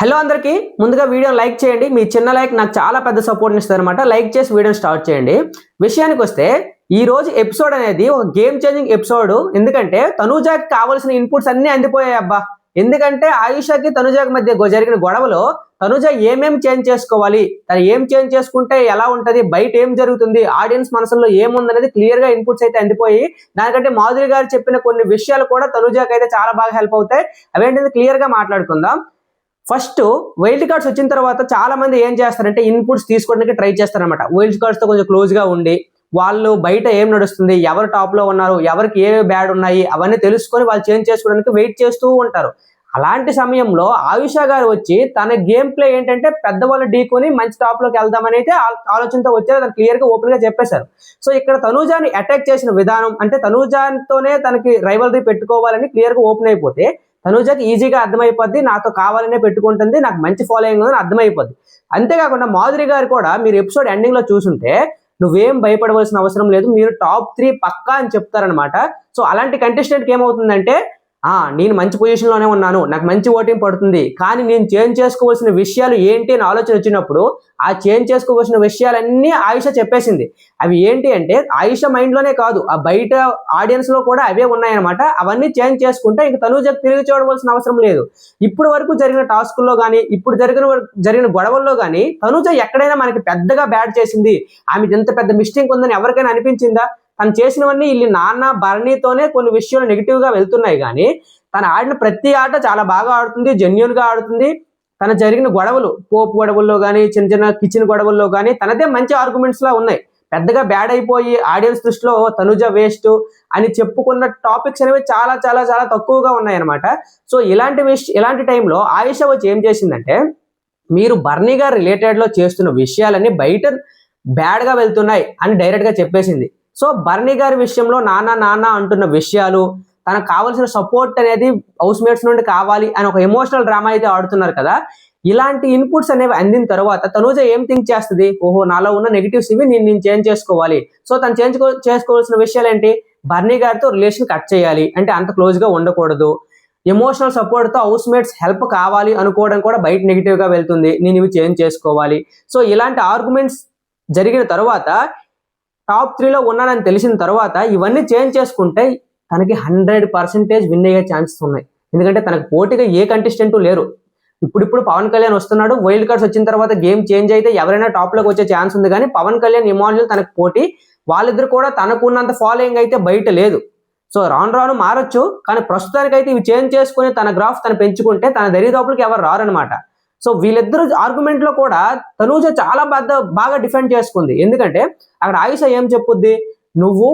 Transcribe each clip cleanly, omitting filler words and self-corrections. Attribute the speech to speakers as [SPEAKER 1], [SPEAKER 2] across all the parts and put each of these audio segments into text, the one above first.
[SPEAKER 1] Hello అందరికీ ముందుగా వీడియోని లైక్ చేయండి. మీ చిన్న లైక్ నాకు చాలా పెద్ద సపోర్ట్ ఇస్తుంది అనమాట. లైక్ చేసి వీడియోని స్టార్ట్ చేయండి. విషయానికి వస్తే ఈ రోజు ఎపిసోడ్ అనేది ఒక గేమ్ చేంజింగ్ ఎపిసోడ్. ఎందుకంటే తనూజాకి కావాల్సిన ఇన్పుట్స్ అన్ని అందిపోయాయి అబ్బా. ఎందుకంటే ఆయుషకి తనూజాకి మధ్య జరిగిన గొడవలో తనూజ ఏమేం చేంజ్ చేసుకోవాలి, తను ఏం చేంజ్ చేసుకుంటే ఎలా ఉంటది, బయట ఏం జరుగుతుంది, ఆడియన్స్ మనసులో ఏముందనేది క్లియర్ గా ఇన్పుట్స్ అయితే అందిపోయి, దానికంటే మాధురి గారు చెప్పిన కొన్ని విషయాలు కూడా తనూజాకి అయితే చాలా బాగా హెల్ప్ అవుతాయి. అవేంటిది క్లియర్ గా మాట్లాడుకుందాం. ఫస్ట్ వైల్డ్ కార్డ్స్ వచ్చిన తర్వాత చాలా మంది ఏం చేస్తారంటే ఇన్పుట్స్ తీసుకోవడానికి ట్రై చేస్తారనమాట. వైల్డ్ కార్డ్స్ తో కొంచెం క్లోజ్ గా ఉండి వాళ్ళు బయట ఏం నడుస్తుంది, ఎవరు టాప్ లో ఉన్నారు, ఎవరికి ఏ బ్యాడ్ ఉన్నాయి అవన్నీ తెలుసుకొని వాళ్ళు చేంజ్ చేసుకోవడానికి వెయిట్ చేస్తూ ఉంటారు. అలాంటి సమయంలో ఆయుష గారు వచ్చి తన గేమ్ ప్లే ఏంటంటే పెద్దవాళ్ళు ఢీకొని మంచి టాప్ లోకి వెళ్దామని అయితే ఆలోచనతో వచ్చారు. తను క్లియర్ గా ఓపెన్ గా చెప్పేశారు. సో ఇక్కడ తనూజాని అటాక్ చేసిన విధానం అంటే తనూజాతోనే తనకి రైవలరీ పెట్టుకోవాలని క్లియర్ గా ఓపెన్ అయిపోతే తనూజకి ఈజీగా అర్థమైపోద్ది, నాతో కావాలనే పెట్టుకుంటుంది, నాకు మంచి ఫాలోయింగ్ ఉందని అర్థమైపోద్ది. అంతేకాకుండా మాధురి గారు కూడా మీరు ఎపిసోడ్ ఎండింగ్ లో చూసుంటే నువ్వేం భయపడవలసిన అవసరం లేదు, మీరు టాప్ 3 పక్కా అని చెప్తారనమాట. సో అలాంటి కంటెస్టెంట్కి ఏమవుతుందంటే నేను మంచి పొజిషన్ లోనే ఉన్నాను, నాకు మంచి ఓటింగ్ పడుతుంది, కానీ నేను చేంజ్ చేసుకోవాల్సిన విషయాలు ఏంటి అని ఆలోచన వచ్చినప్పుడు ఆ చేంజ్ చేసుకోవాల్సిన విషయాలన్నీ ఆయుష చెప్పేసింది. అవి ఏంటి అంటే ఆయుష మైండ్ లోనే కాదు, ఆ బయట ఆడియన్స్ లో కూడా అవే ఉన్నాయన్నమాట. అవన్నీ చేంజ్ చేసుకుంటే ఇంక తనూజకు తిరిగి చూడవలసిన అవసరం లేదు. ఇప్పుడు వరకు జరిగిన టాస్కుల్లో కానీ ఇప్పుడు జరిగిన గొడవల్లో కానీ తనూజ ఎక్కడైనా మనకి పెద్దగా బ్యాడ్ చేసింది, ఆమె ఎంత పెద్ద మిస్టేక్ ఉందని ఎవరికైనా అనిపించిందా? తను చేసినవన్నీ వీళ్ళు నాన్న భరణితోనే కొన్ని విషయాలు నెగిటివ్ గా వెళ్తున్నాయి, కానీ తను ఆడిన ప్రతి ఆట చాలా బాగా ఆడుతుంది, జెన్యున్ గా ఆడుతుంది. తన జరిగిన గొడవలు పోపు గొడవల్లో కానీ చిన్న చిన్న కిచెన్ గొడవల్లో కానీ తనదే మంచి ఆర్గ్యుమెంట్స్ లా ఉన్నాయి. పెద్దగా బ్యాడ్ అయిపోయి ఆడియన్స్ దృష్టిలో తనుజ వేస్ట్ అని చెప్పుకున్న టాపిక్స్ అనేవి చాలా చాలా చాలా తక్కువగా ఉన్నాయి అనమాట. సో ఇలాంటి టైంలో ఆయుష వచ్చి ఏం చేసిందంటే మీరు బర్నీ గారు రిలేటెడ్ లో చేస్తున్న విషయాలన్నీ బయట బ్యాడ్ గా వెళ్తున్నాయి అని డైరెక్ట్ గా చెప్పేసింది. సో బర్నీ గారి విషయంలో నాన్న అంటున్న విషయాలు, తనకు కావాల్సిన సపోర్ట్ అనేది హౌస్ మేట్స్ నుండి కావాలి అని ఒక ఎమోషనల్ డ్రామా అయితే ఆడుతున్నారు కదా. ఇలాంటి ఇన్పుట్స్ అనేవి అందిన తర్వాత తనూజ ఏం థింక్ చేస్తుంది, ఓహో నాలో ఉన్న నెగిటివ్స్ ఇవి నేను చేంజ్ చేసుకోవాలి. సో తను చేసుకోవాల్సిన విషయాలు ఏంటి, బర్నీ గారితో రిలేషన్ కట్ చేయాలి, అంటే అంత క్లోజ్ గా ఉండకూడదు. ఎమోషనల్ సపోర్ట్ తో హౌస్ మేట్స్ హెల్ప్ కావాలి అనుకోవడం కూడా బయట నెగిటివ్ గా వెళ్తుంది, నేను ఇవి చేంజ్ చేసుకోవాలి. సో ఇలాంటి ఆర్గ్యుమెంట్స్ జరిగిన తర్వాత టాప్ 3లో ఉన్నానని తెలిసిన తర్వాత ఇవన్నీ చేంజ్ చేసుకుంటే తనకి 100% విన్ అయ్యే ఛాన్సెస్ ఉన్నాయి. ఎందుకంటే తనకు పోటీగా ఏ కంటెస్టెంట్ లేరు. ఇప్పుడు పవన్ కళ్యాణ్ వస్తున్నాడు, వైల్డ్ కార్డ్స్ వచ్చిన తర్వాత గేమ్ చేంజ్ అయితే ఎవరైనా టాప్ లోకి వచ్చే ఛాన్స్ ఉంది, కానీ పవన్ కళ్యాణ్ ఇమాన్యుల్ తనకు పోటీ. వాళ్ళిద్దరు కూడా తనకున్నంత ఫాలోయింగ్ అయితే బయట లేదు. సో రాను మారొచ్చు, కానీ ప్రస్తుతానికైతే ఇవి చేంజ్ చేసుకుని తన గ్రాఫ్ తను పెంచుకుంటే తన దరిదాపులకు ఎవరు రారనమాట. సో వీళ్ళిద్దరు ఆర్గ్యుమెంట్ లో కూడా తనూజ చాలా బాగా డిఫెండ్ చేసుకుంది. ఎందుకంటే అక్కడ ఆయుష ఏం చెప్పుద్ది, నువ్వు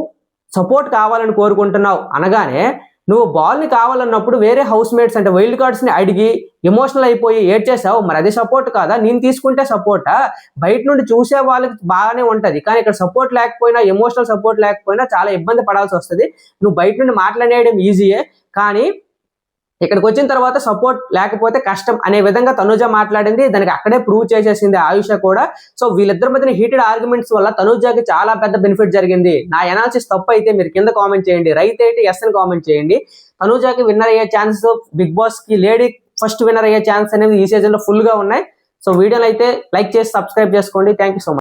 [SPEAKER 1] సపోర్ట్ కావాలని కోరుకుంటున్నావు అనగానే నువ్వు బాల్ ని కావాలన్నప్పుడు వేరే హౌస్ మేట్స్ అంటే వైల్డ్ కార్డ్స్ ని అడిగి ఎమోషనల్ అయిపోయి ఏడ్చేసావు, మరి అది సపోర్ట్ కాదా? నేను తీసుకుంటే సపోర్టా? బయట నుండి చూసే వాళ్ళకి బాగానే ఉంటది, కానీ ఇక్కడ సపోర్ట్ లేకపోయినా ఎమోషనల్ సపోర్ట్ లేకపోయినా చాలా ఇబ్బంది పడాల్సి వస్తుంది. నువ్వు బయట నుండి మాట్లాడేయడం ఈజీయే, కానీ ఇక్కడికి వచ్చిన తర్వాత సపోర్ట్ లేకపోతే కష్టం అనే విధంగా తనూజ మాట్లాడింది. దానికి అక్కడే ప్రూవ్ చేసేసింది ఆయుష కూడా. సో వీళ్ళిద్దరి మధ్యన హీటెడ్ ఆర్గ్యుమెంట్స్ వల్ల తనూజకి చాలా పెద్ద బెనిఫిట్ జరిగింది. నా ఎనాలిసిస్ తప్పు అయితే మీరు కింద కామెంట్ చేయండి, రైట్ అయితే ఎస్ అని కామెంట్ చేయండి. తనూజకి విన్నర్ అయ్యే ఛాన్సెస్, బిగ్ బాస్ కి లేడీ ఫస్ట్ విన్నర్ అయ్యే ఛాన్స్ అనేవి ఈ సీజన్ లో ఫుల్ గా ఉన్నాయి. సో వీడియోని అయితే లైక్ చేసి సబ్స్క్రైబ్ చేసుకోండి. Thank you so much.